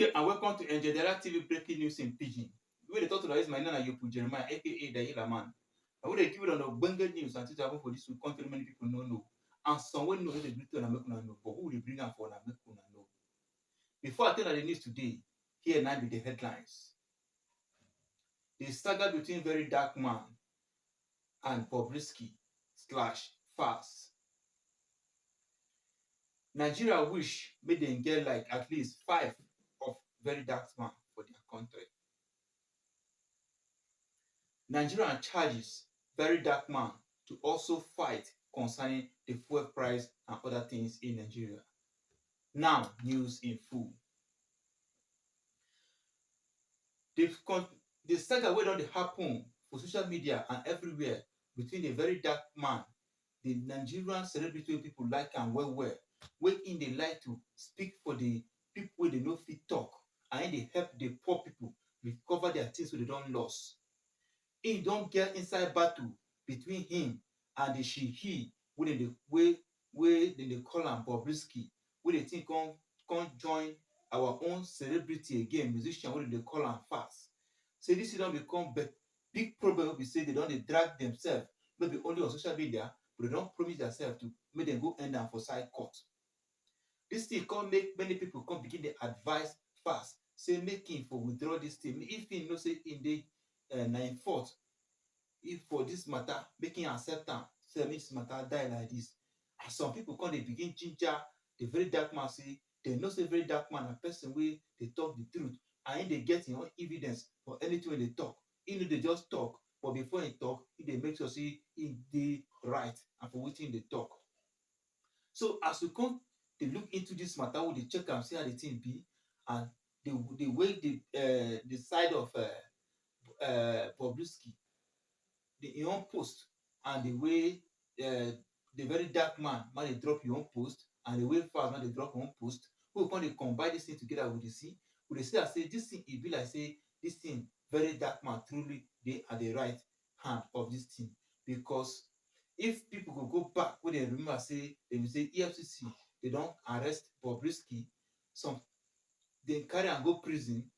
day and welcome to Enjedera TV breaking news in pidgin. Wey dey talk to na is my name na Yopu Jeremiah aka the Healer Man. And we dey give you una ogbonge news and things wey happen for dis week country many people no know. And some wey know no dey gree tell una make una know, but who dey bring am for una make una know. Before I tell una the news today, here na be the headlines. The saga between Very Dark Man and Bobrisky / Falz. Nigeria wish make dem get like at least 5 of Very Dark Man for their country. Nigeria charges Very Dark Man to also fight concerning the fuel price and other things in Nigeria. Now, news in full. The saga wey don dey happen for social media and everywhere between the Very Dark Man, the Nigerian celebrity wey people like am well well, wey im dey like to speak for the people wey dey no fit talk, and im dey help the poor people recover their things wey dey don lost. Im don get inside battle between him and the she/he wey dem dey call am Bobrisky, wey the thing come join our own celebrity again, musician wey dem dey call am Falz. Say dis thing don become big problem wey be say dem don dey drag themselves, no be only on social media, but dem don promise themselves to make dem go end am for side court. Dis thing come make many people come begin dey advise Falz say make im for withdraw dis thing. If im know say im dey na im fault, if for dis matter make im accept am, say make dis matter die like dis. And some people come dey begin ginger the Very Dark Man say dem know say Very Dark Man na person wey dey talk the truth, and im dey get im own evidence for anything wey dey talk. Im no dey just talk, but before im talk, im dey make sure say im dey right and for wetin im dey talk. So as we come dey look into dis matter, we dey check am see how the thing be, and the way the side of Bobrisky, im own post, and the way the Very Dark Man dey drop im own post, and the way Falz dey drop im own post, we go come dey combine dis thing together, we dey see am say dis thing e be like say dis thing Very Dark Man truly dey at the right hand of dis thing. Because if people go back wey dem remember say dem say EFCC dey don arrest Bobrisky, some dem carry am go prison,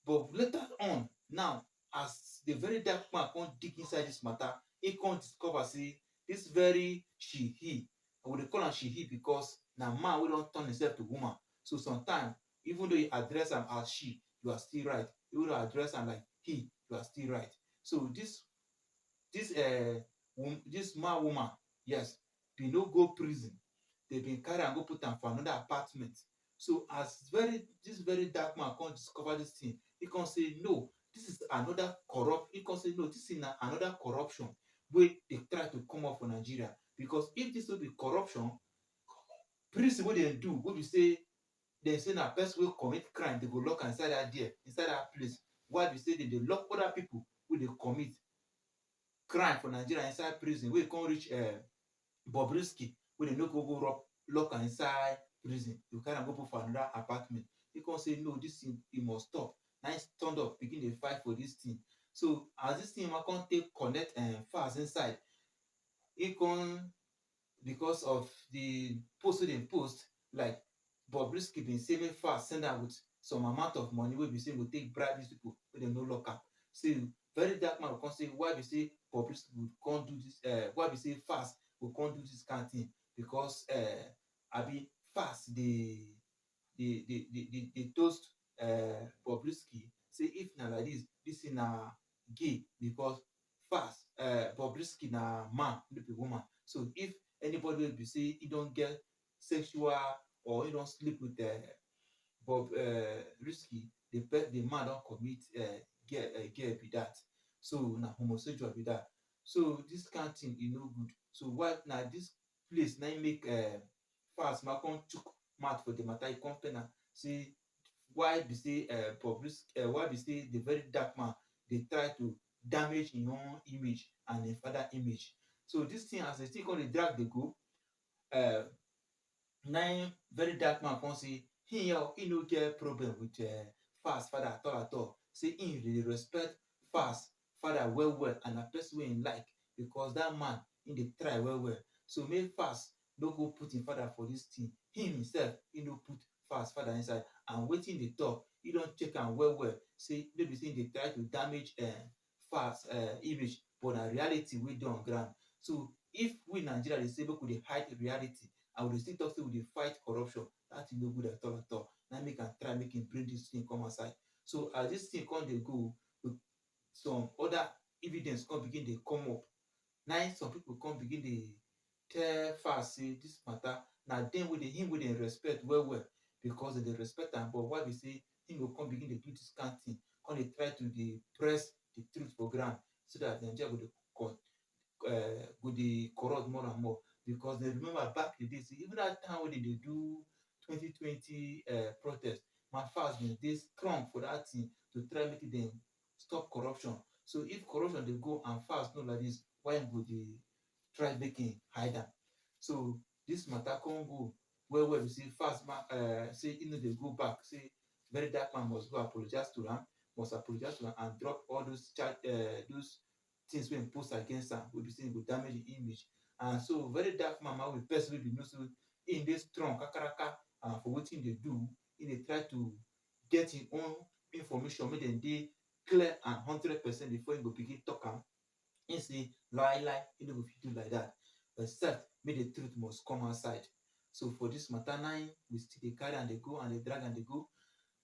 but later on now, as the Very Dark Man come dig inside dis matter, im come discover say dis very she/he, and we dey call am she/he because na man wey don turn himself to woman. So sometimes, even though you address am as she, you are still right. Even though you address am like he, you are still right. So dis man woman, yes, bin no go prison. They bin carry am go put am for another apartment. So as dis Very Dark Man come discover dis thing, he come say no, dis is another dis thing na another corruption wey dey try to come up for Nigeria. Because if dis no be corruption, prison wey dem do, wey be say dem say na person wey commit crime, dem go lock am inside that place. Why be say dem dey lock other people wey dey commit crime for Nigeria inside prison, wey come reach Bobrisky, wey dem no go lock am inside prison, dem carry am go put for another apartment. He come say no, dis thing e must stop. Na im stand up begin dey fight for dis thing. So as dis thing come take connect Falz inside, he come, because of the post wey dem post, like Bobrisky bin say make Falz send am with some amount of money wey be say go take bribe dis people wey dem no lock am. So Very Dark Man go come say why be say Bobrisky go come do dis, why be say Falz go come do dis kind thing, because abi Falz dey toast Bobrisky say if na like dis thing na gay, because Bobrisky na man, no be woman. So if anybody wey be say e don get sexual, or e don sleep with Bobrisky, the man don commit girl be that. So na homosexual be that. So dis kind thing e no good. So why na dis place na im make Falz come chook mouth for the matter. E come tell am say why be say why be say the Very Dark Man dey try to damage im own image and im father image. So dis thing, as the thing come dey drag dey go, na im Very Dark Man come say he no get problem with Falz father at all at all. Say im dey respect Falz father well well, and na person wey im like, because that man im dey try well well. So make Falz no go put im father for dis thing. Him himself, he no put Falz father inside, and wetin dey talk, you don't check am well, say no be say dey try to damage fast image, but na reality wey dey on ground. So if we Nigeria dey say make we dey hide reality and we dey still talk say we dey fight corruption, dat thing no good at all at all. Na make am try make im bring dis thing come outside. So as dis thing come dey go, some other evidence come begin dey come up. Na im some people come begin dey tell Falz say dis matter na dem wey him wey dem respect well, because dem dey respect am. But why be say him go come begin dey do dis kind thing, come dey try to dey press the truth for ground, so dat Nigeria go dey corrupt more and more. Because dem remember back the day say even dat time wey dem dey do 2020 protest, Falz bin dey strong for dat thing to try make dem stop corruption. So if corruption dey go and Falz know like dis, why im go dey try make im hide am? So dis matter come go well, be say Falz say im no dey go back, say Very Dark Man must go apologize to am, and drop all those things wey im post against am, wey be say e go damage im image. And so Very Dark Man be person wey be know say im dey strong kakaraka, and for wetin im dey do, im dey try to get im own information make dem dey clear and 100% before im go begin talk am. Im say lie im no go fit do like dat, except make the truth must come outside. So for dis matter na im we still dey carry am dey go and dey drag am dey go,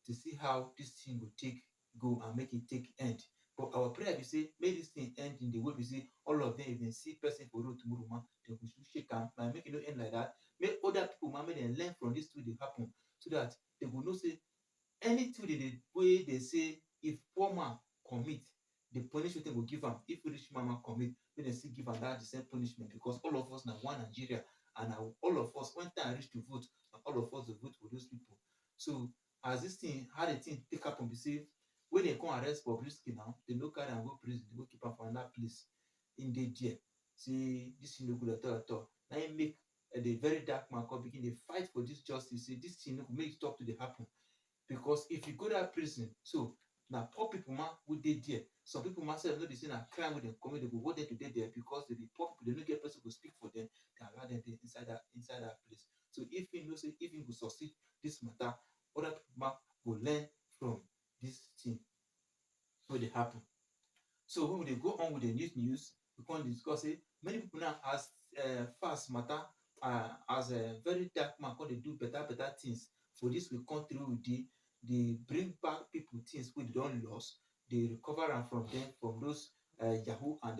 to see how dis thing go take go and make e take end. But our prayer be say make dis thing end in the way be say all of dem, if dem see person for road tomorrow dem go shake am, make e no end like dat. Make other people make dem learn from dis thing wey dey happen, so dat dem go know say anything wey dey say if poor man commit, the punishment dem go give am. If rich man commit, make dem still give am the same punishment, because all of us na one Nigeria, and all of us, when time reach to vote, na all of us go vote for those people. So as dis thing, how the thing take happen be say, when dem come arrest Bobrisky now, dem no carry am go prison, dem go keep am for another place. Im dey there say dis thing no good at all. Na im make the Very Dark Man come begin dey fight for dis justice, say dis thing make e stop to dey happen. Because if you go dat prison, so na poor people wey dey there. Some people sef no be say na crime wey dem commit, dem go want dem to dey there because dem be poor people, dem no get person to speak for dem, dem allow dem dey inside that place. So if im know say if im go succeed dis matter, other people go learn from dis thing wey dey happen. So when we dey go on with the news, we come discuss say many people now, as Falz matter, as Very Dark Man come dey do better things for dis we country wey we dey bring back people things wey dem don lost, dey recover am from dem, from those yahoo and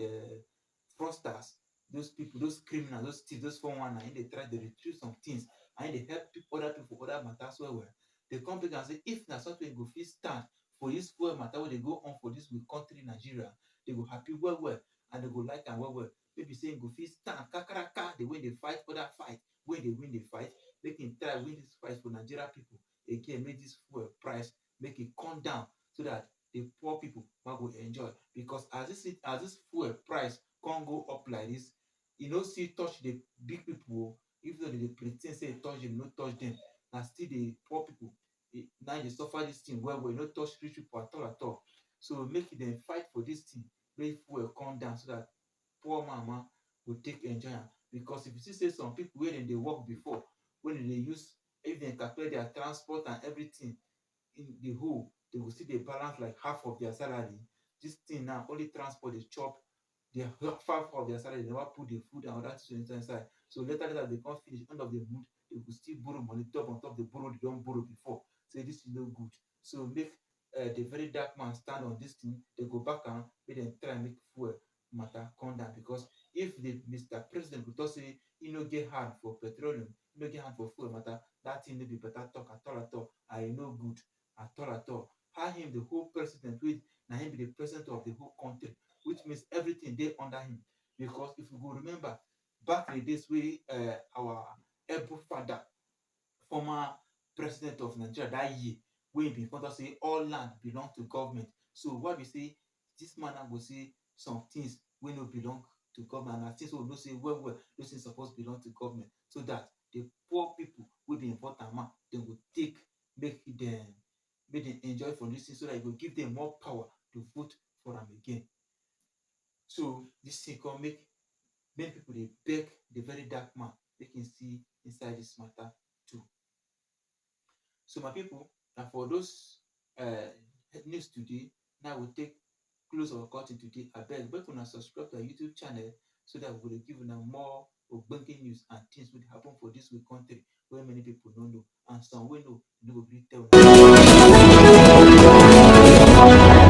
fraudsters, those people, those criminals, those thieves, those 419. Im dey try dey retrieve some things, and im dey help other people for other matters well. Dey come bring am say if na something wey go fit stand for dis fuel matter wey dey go on for dis we country Nigeria, dem go happy well, and dem go like am well. Wey be say im go fit stand kakaraka the way im dey fight other fight, wey dey win the fight, make im try win dis fight for Nigeria people again, make dis fuel price make e come down, so dat the poor people go enjoy. Because as dis fuel price come go up like dis, e no still touch the big people. Even though dem dey pre ten d say e touch dem, e no touch dem. Na still the poor people na dey suffer dis thing well. E no touch rich people at all. So make dem fight for dis thing, make fuel come down, so dat poor man go take enjoy am. Because if you see say some people wey dem dey work before, wey dem dey use, if dem calculate their transport and everything in the whole, dem go still dey balance like half of their salary. Dis thing now, only transport dey chop the half of their salary. They never put the food and other things inside. So later they come finish, end of the month, they go still borrow money on top the borrow they don borrow before. Say dis thing no good. So make the Very Dark Man stand on dis thing. They go back am, make dem try make fuel matter come down. Because if the Mr. President go talk say e no get hand for petroleum, e no get hand for fuel matter, dat thing no be better talk at all, and e no good at all. How him, the whole president, wey na him be the president of the whole country, which means everything dey under him. Because if you go remember back in the days wey our able father, former president of Nigeria that year, wey bin come talk say all land belong to government. So why be say dis man now go say some things wey no belong to government, and na things wey we know say well, those things suppose belong to government, so dat the poor people wey dey import am dem go take make dem enjoy from dis thing, so dat e go give dem more power to vote for am again. So dis thing come make many people dey beg the Very Dark Man make im see inside dis matter too. So my people, na for those news today. Now we take close our curtain today. I beg, make una subscribe to our YouTube channel so that we will give una more ogbonge news and things will happen for this week country where many people don't know and some will know, no go gree tell una.